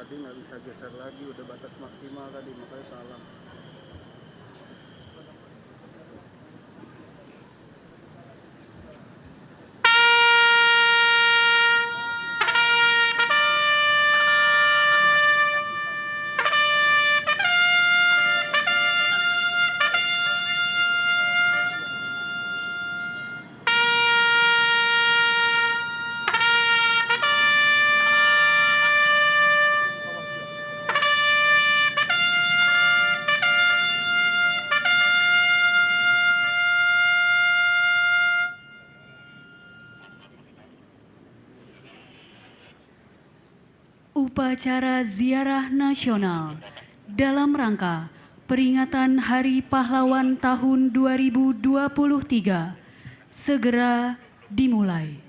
tadi nggak bisa geser lagi, udah batas maksimal tadi, makanya salah. Upacara ziarah nasional dalam rangka peringatan Hari Pahlawan tahun 2023 segera dimulai.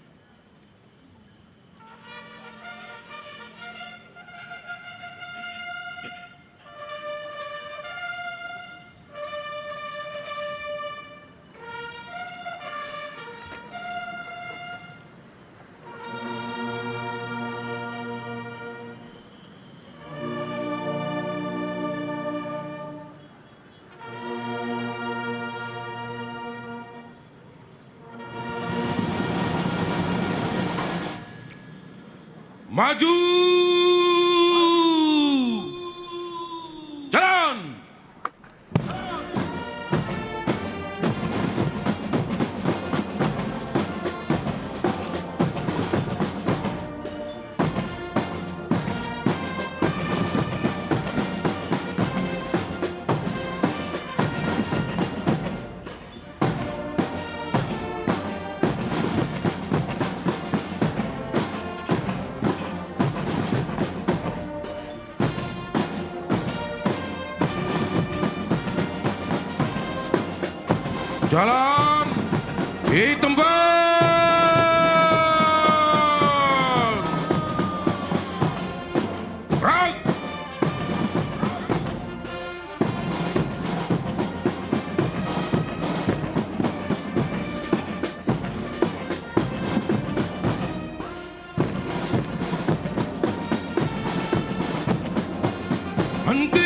Maju! Jalan! Jalan di tempat. Gerak. Henti.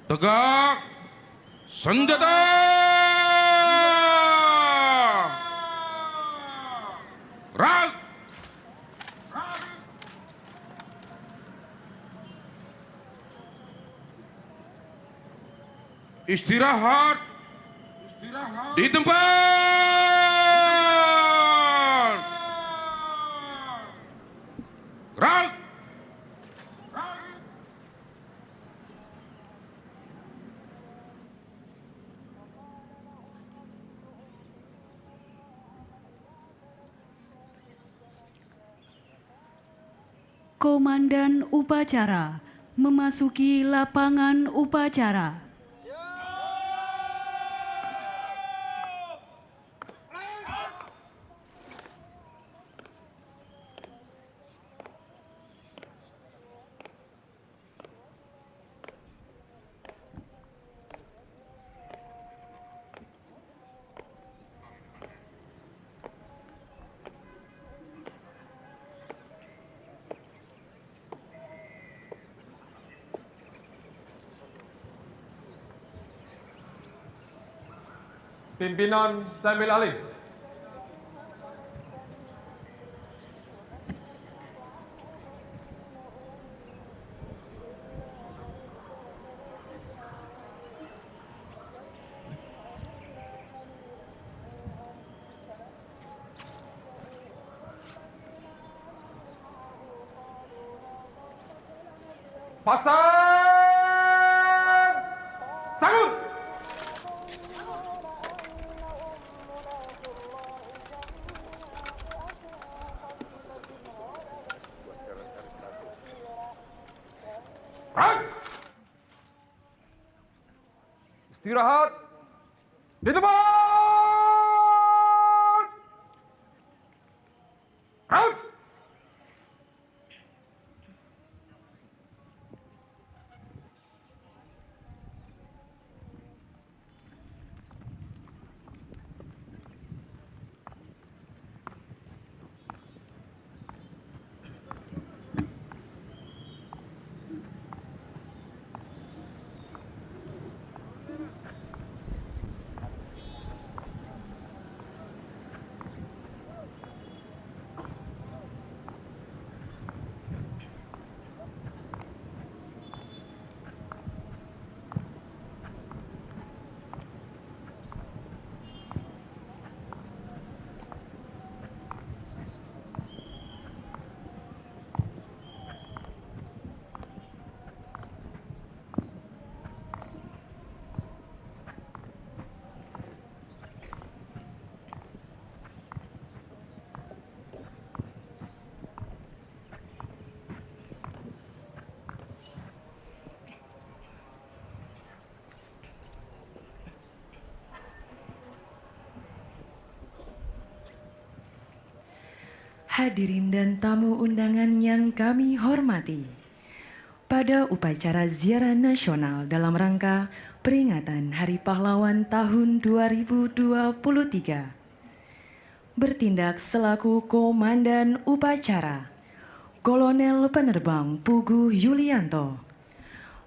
Tegak, senjata. Gerak. Istirahat di tempat. Gerak. Komandan upacara memasuki lapangan upacara. Pimpinan sambil alih. Pasang sambut. Istirahat di tempat. Gerak. Hadirin dan tamu undangan yang kami hormati, pada upacara ziarah nasional dalam rangka peringatan Hari Pahlawan tahun 2023, bertindak selaku Komandan Upacara, Kolonel Penerbang Pugu Yulianto,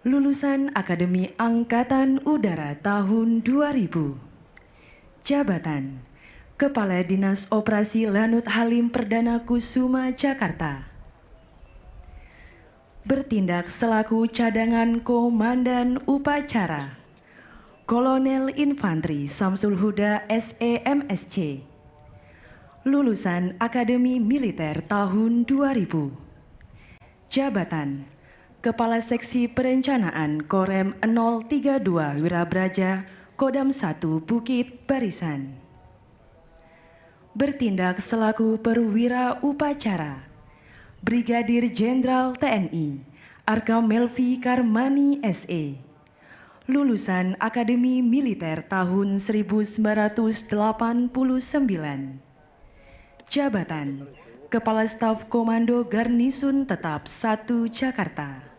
lulusan Akademi Angkatan Udara tahun 2000, jabatan Kepala Dinas Operasi Lanut Halim Perdana Kusuma Jakarta, bertindak selaku cadangan Komandan Upacara, Kolonel Infanteri Samsul Huda SEMSC, lulusan Akademi Militer tahun 2000, jabatan Kepala Seksi Perencanaan Korem 032 Wirabraja Kodam 1 Bukit Barisan, bertindak selaku perwira upacara, Brigadir Jenderal TNI Arkam Melvi Karmani SE, lulusan Akademi Militer tahun 1989, jabatan Kepala Staf Komando Garnisun Tetap 1 Jakarta.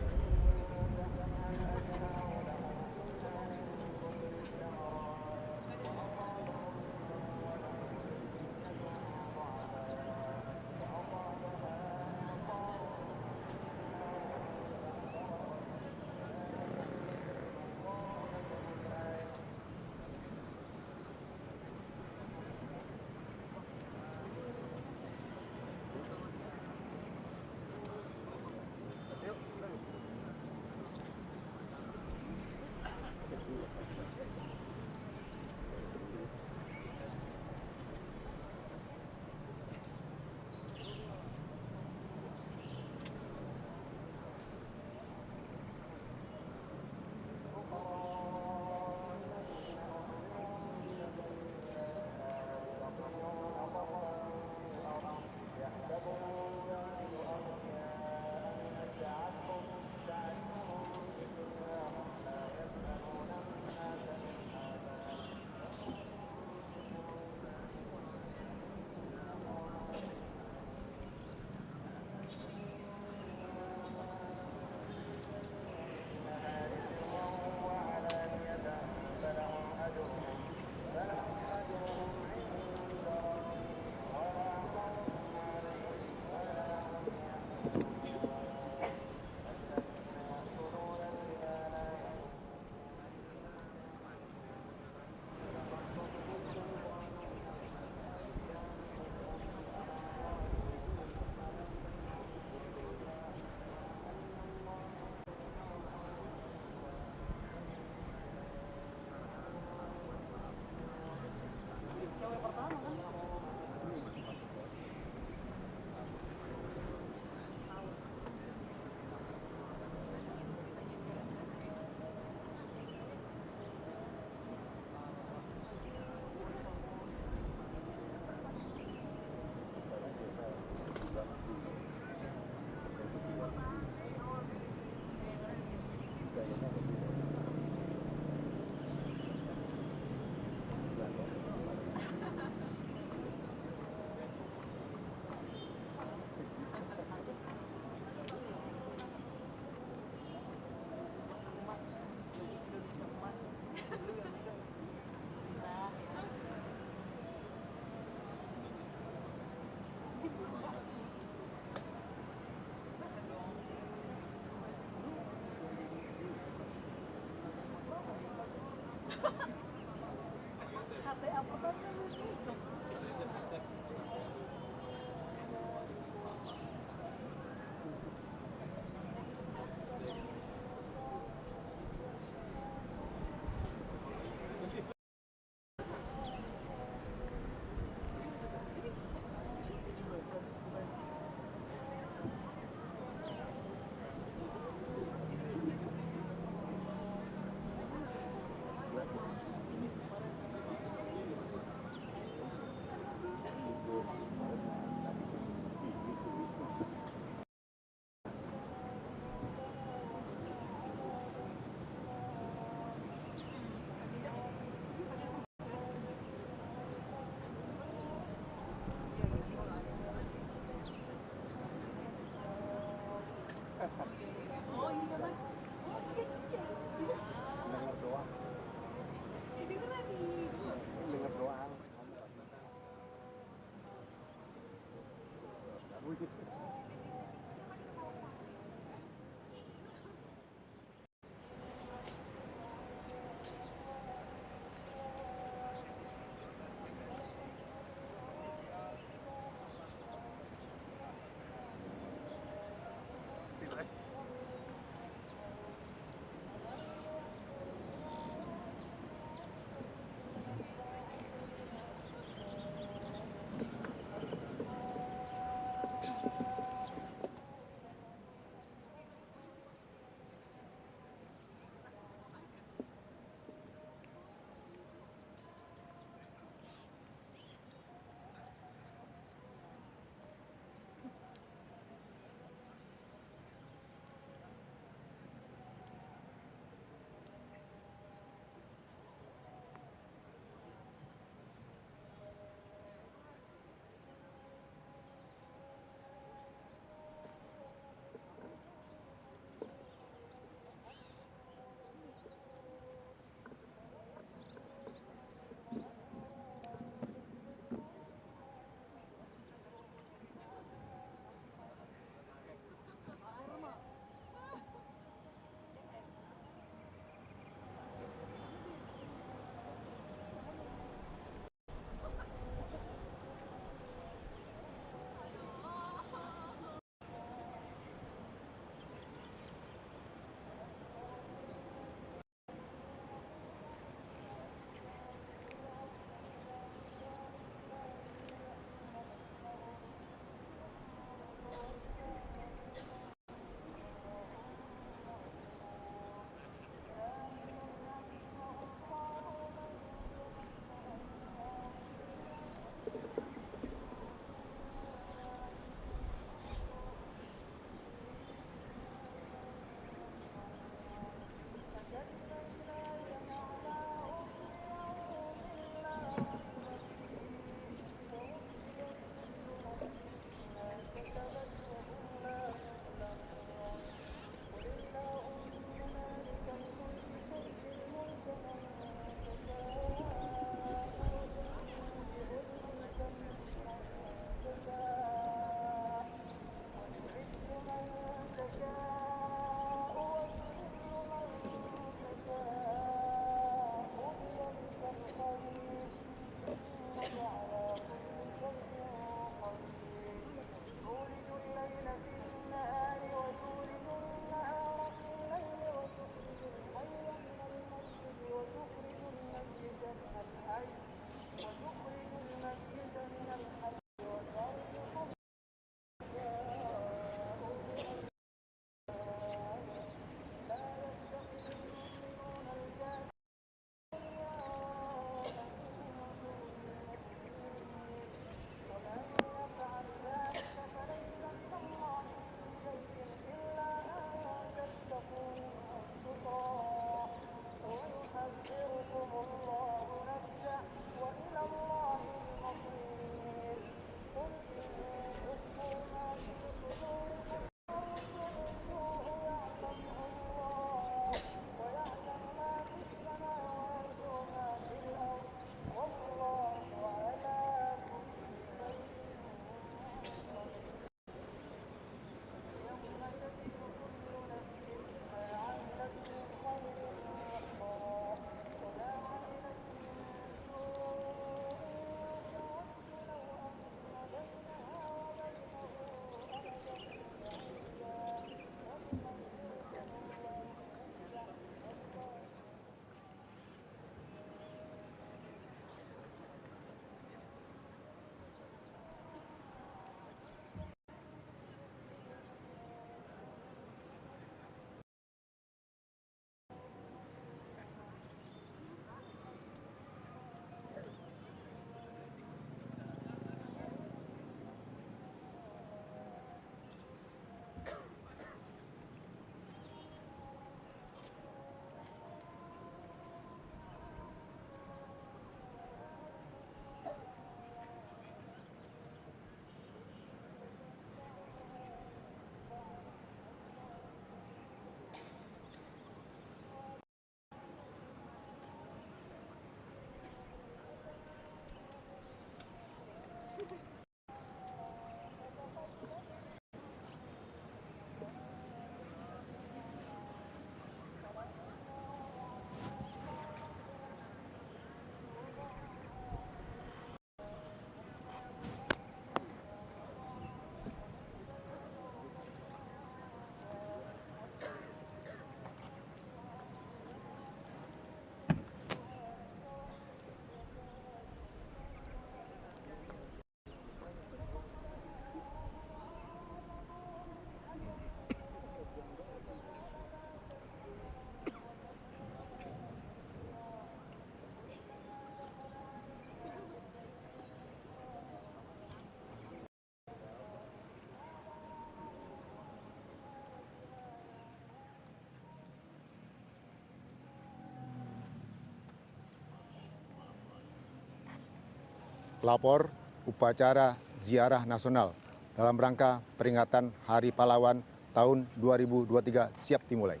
Lapor upacara ziarah nasional dalam rangka peringatan Hari Pahlawan tahun 2023 siap dimulai.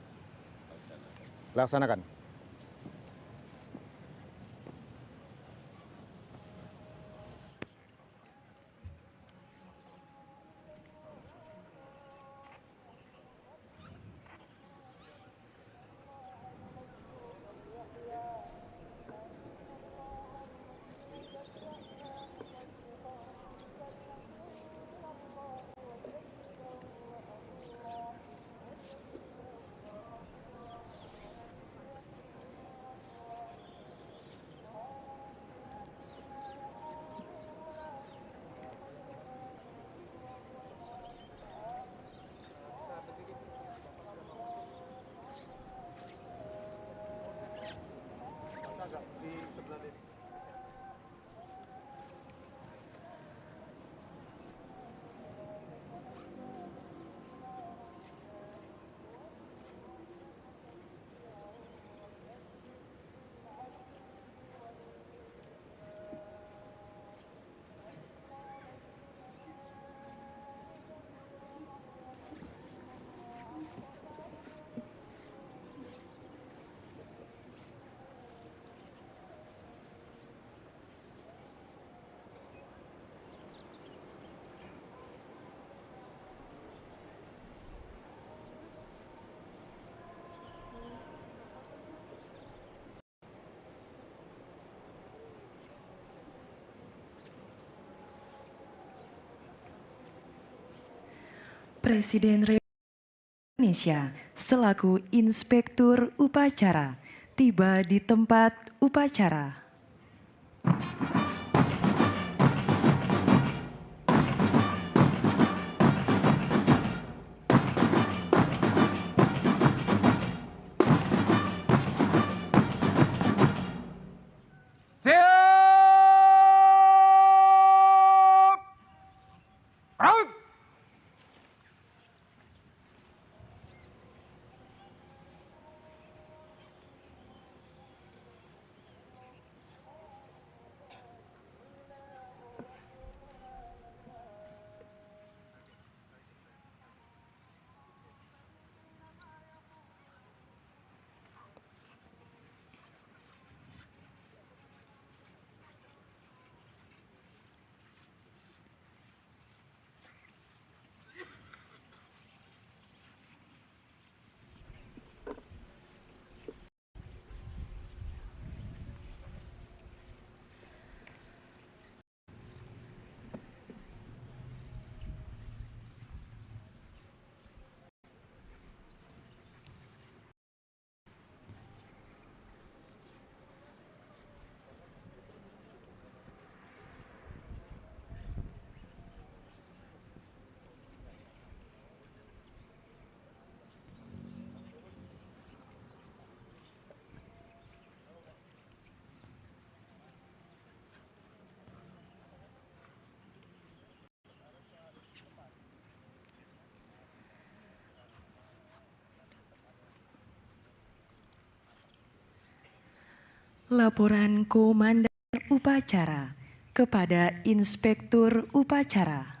Laksanakan. Presiden Republik Indonesia selaku Inspektur Upacara tiba di tempat upacara. Siap! Raut! Laporan Komandan Upacara kepada Inspektur Upacara.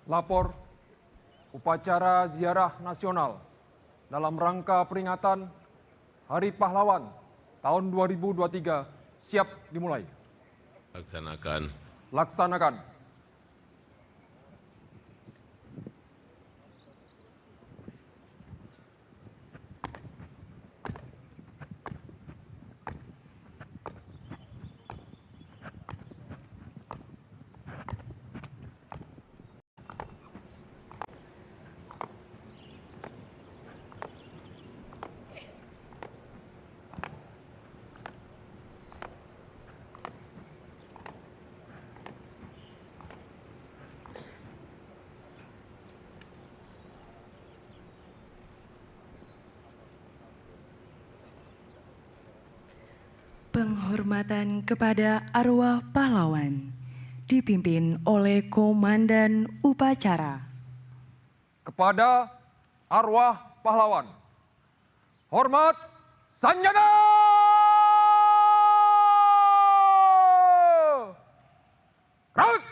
Lapor upacara ziarah nasional dalam rangka peringatan Hari Pahlawan tahun 2023 siap dimulai. Laksanakan. Laksanakan. Penghormatan kepada arwah pahlawan dipimpin oleh Komandan Upacara. Kepada arwah pahlawan, hormat Sanjana! Raut!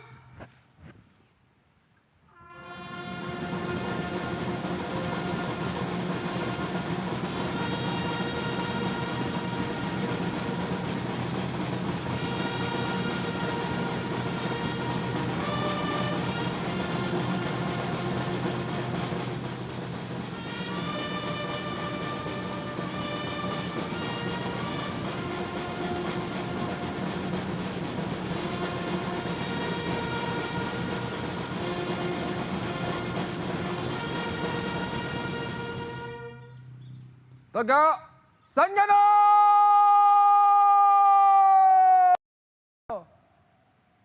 Tegak Sanjana!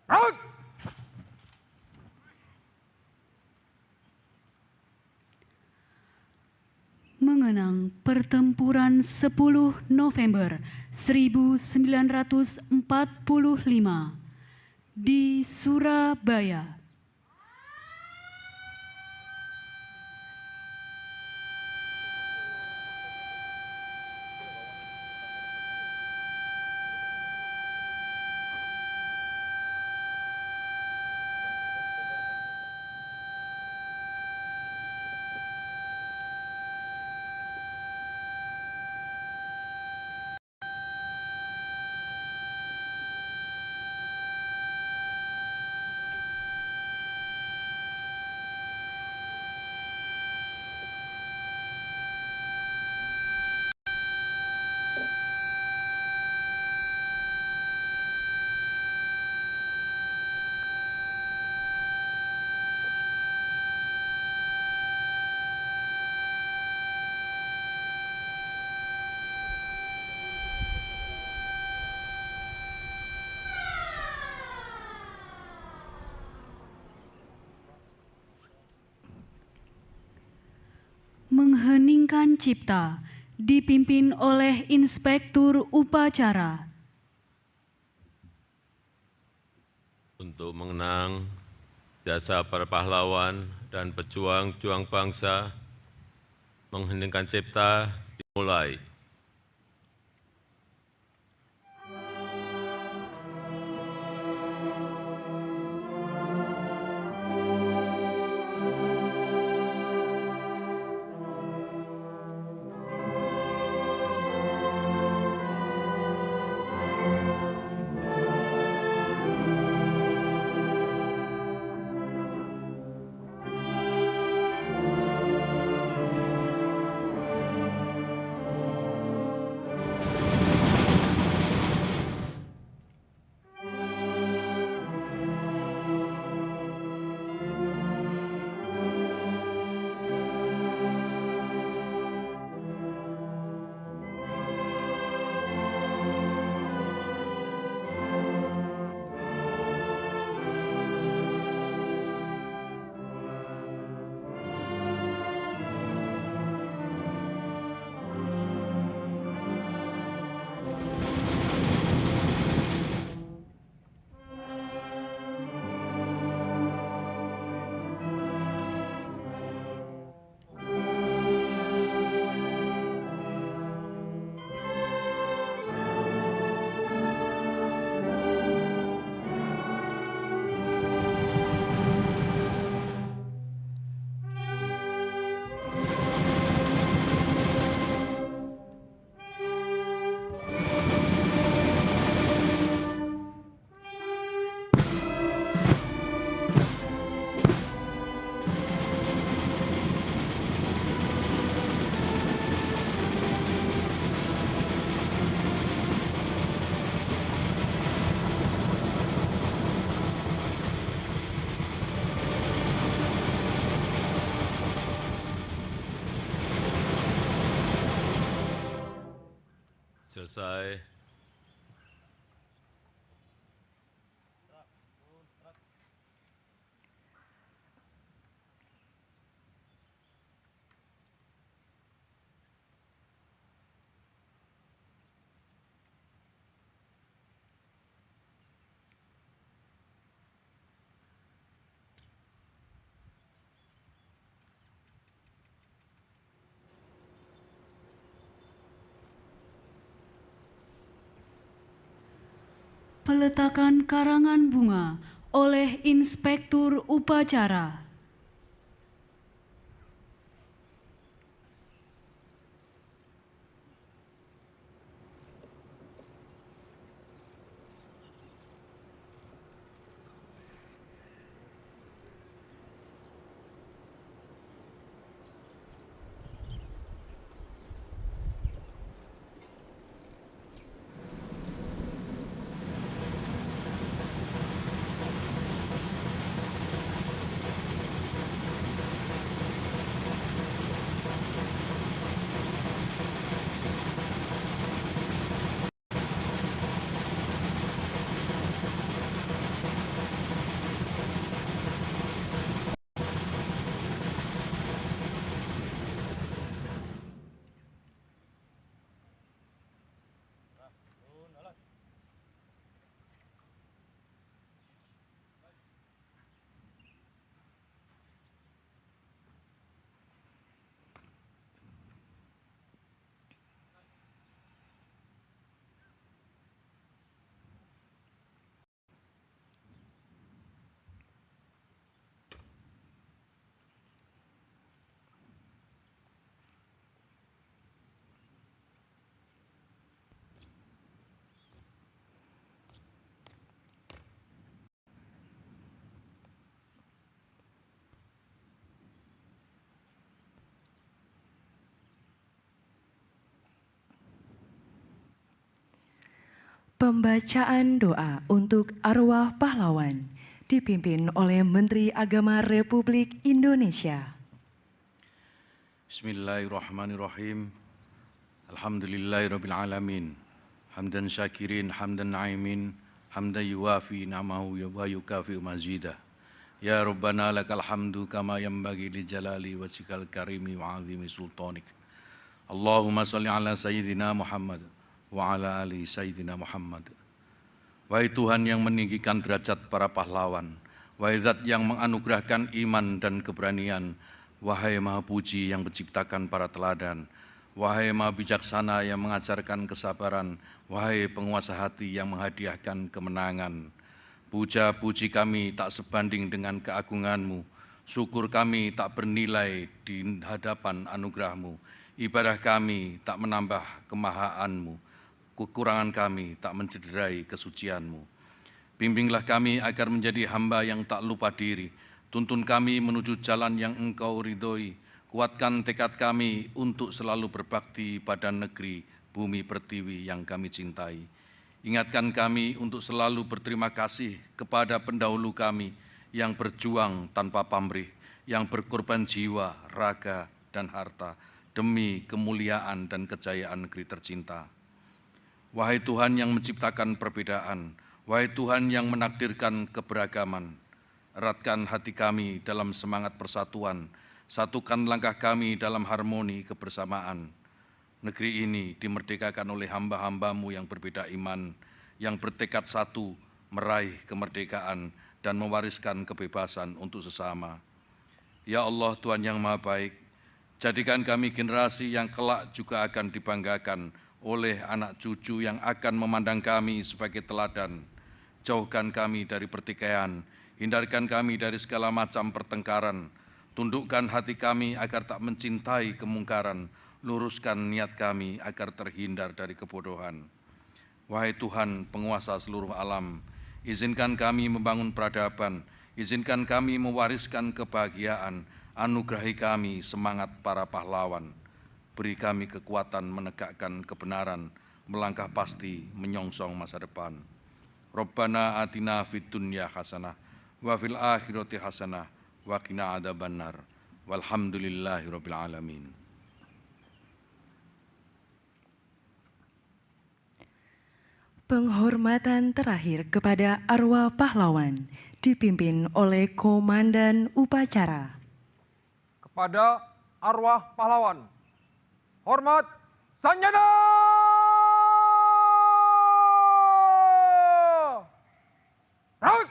Raut! Mengenang pertempuran 10 November 1945 di Surabaya. Mengheningkan cipta dipimpin oleh Inspektur Upacara. Untuk mengenang jasa para pahlawan dan pejuang-juang bangsa, mengheningkan cipta dimulai. Selesai. peletakan karangan bunga oleh Inspektur Upacara. Pembacaan doa untuk arwah pahlawan dipimpin oleh Menteri Agama Republik Indonesia. Bismillahirrahmanirrahim. Alhamdulillahirrabbilalamin. Hamdan syakirin, hamdan na'imin, hamdan yuwafi na'mahu wa yukafi'u mazidah. Ya Rabbana lakal hamdu kama yanbaghi li jalali wajhikal karimi wa 'azimi sultanik. Allahumma salli ala sayyidina Muhammad wa ala ali sayyidina Muhammad. Wahai Tuhan yang meninggikan derajat para pahlawan, wahai Zat yang menganugerahkan iman dan keberanian, wahai Maha Puji yang menciptakan para teladan, wahai Maha Bijaksana yang mengajarkan kesabaran, wahai penguasa hati yang menghadiahkan kemenangan. Puja-puji kami tak sebanding dengan keagungan-Mu, syukur kami tak bernilai di hadapan anugerah-Mu, ibadah kami tak menambah kemahaan-Mu, kekurangan kami tak mencederai kesucian-Mu. Bimbinglah kami agar menjadi hamba yang tak lupa diri, tuntun kami menuju jalan yang Engkau ridhoi, kuatkan tekad kami untuk selalu berbakti pada negeri, bumi pertiwi yang kami cintai. Ingatkan kami untuk selalu berterima kasih kepada pendahulu kami yang berjuang tanpa pamrih, yang berkorban jiwa, raga, dan harta demi kemuliaan dan kejayaan negeri tercinta. Wahai Tuhan yang menciptakan perbedaan, wahai Tuhan yang menakdirkan keberagaman, eratkan hati kami dalam semangat persatuan, satukan langkah kami dalam harmoni kebersamaan. Negeri ini dimerdekakan oleh hamba-hamba-Mu yang berbeda iman, yang bertekad satu, meraih kemerdekaan dan mewariskan kebebasan untuk sesama. Ya Allah Tuhan yang Maha Baik, jadikan kami generasi yang kelak juga akan dibanggakan oleh anak cucu yang akan memandang kami sebagai teladan. Jauhkan kami dari pertikaian, hindarkan kami dari segala macam pertengkaran, tundukkan hati kami agar tak mencintai kemungkaran, luruskan niat kami agar terhindar dari kebodohan. Wahai Tuhan, penguasa seluruh alam, izinkan kami membangun peradaban, izinkan kami mewariskan kebahagiaan, anugerahi kami semangat para pahlawan. Beri kami kekuatan menegakkan kebenaran, melangkah pasti menyongsong masa depan. Rabbana atina fid dunya hasanah, wa fil akhirati hasanah, wa qina adzabannar. Walhamdulillahirabbil alamin. Penghormatan terakhir kepada arwah pahlawan dipimpin oleh Komandan Upacara. Kepada arwah pahlawan, hormat Sanjana! Raut!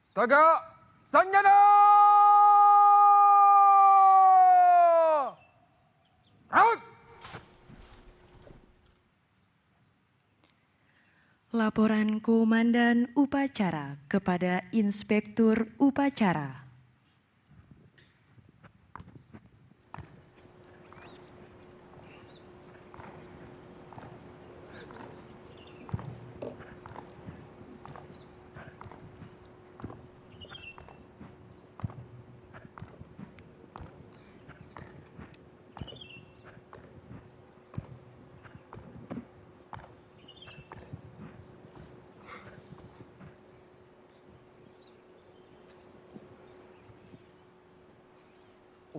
Tegak Sanjana! Raut! Laporan Komandan Upacara kepada Inspektur Upacara.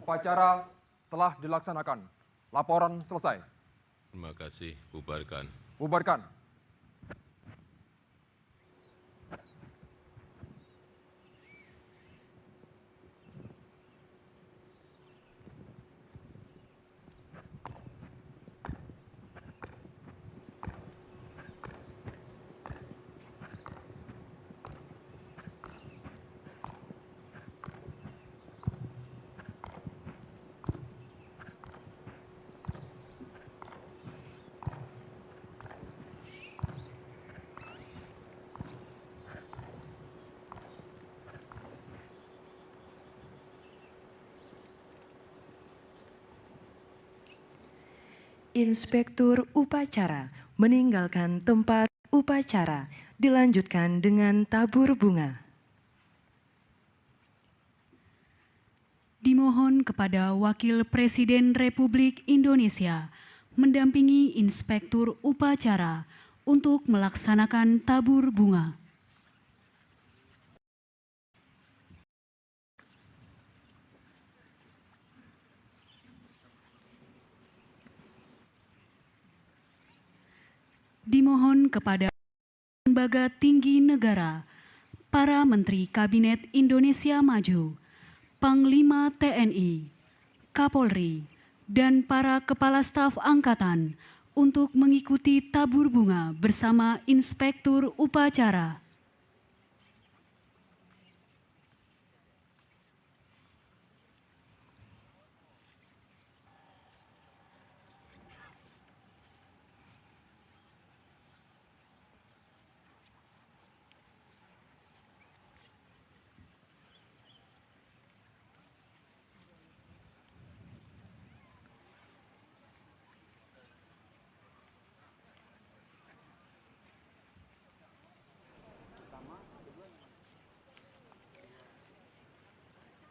Upacara telah dilaksanakan. Laporan selesai. Terima kasih. Bubarkan. Bubarkan. Inspektur Upacara meninggalkan tempat upacara, dilanjutkan dengan tabur bunga. Dimohon kepada Wakil Presiden Republik Indonesia mendampingi Inspektur Upacara untuk melaksanakan tabur bunga. Dimohon kepada lembaga tinggi negara, para Menteri Kabinet Indonesia Maju, Panglima TNI, Kapolri, dan para Kepala Staf Angkatan untuk mengikuti tabur bunga bersama Inspektur Upacara.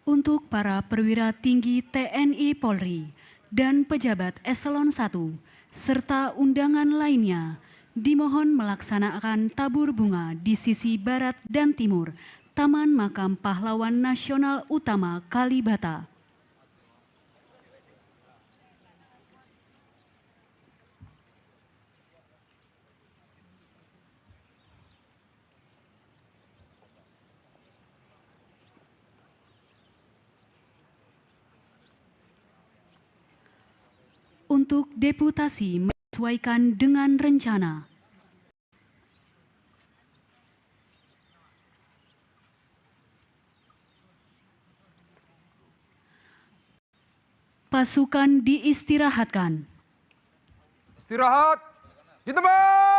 Untuk para perwira tinggi TNI Polri dan pejabat eselon 1 serta undangan lainnya dimohon melaksanakan tabur bunga di sisi barat dan timur Taman Makam Pahlawan Nasional Utama Kalibata. Untuk deputasi menyesuaikan dengan rencana. Pasukan diistirahatkan. Istirahat di tempat!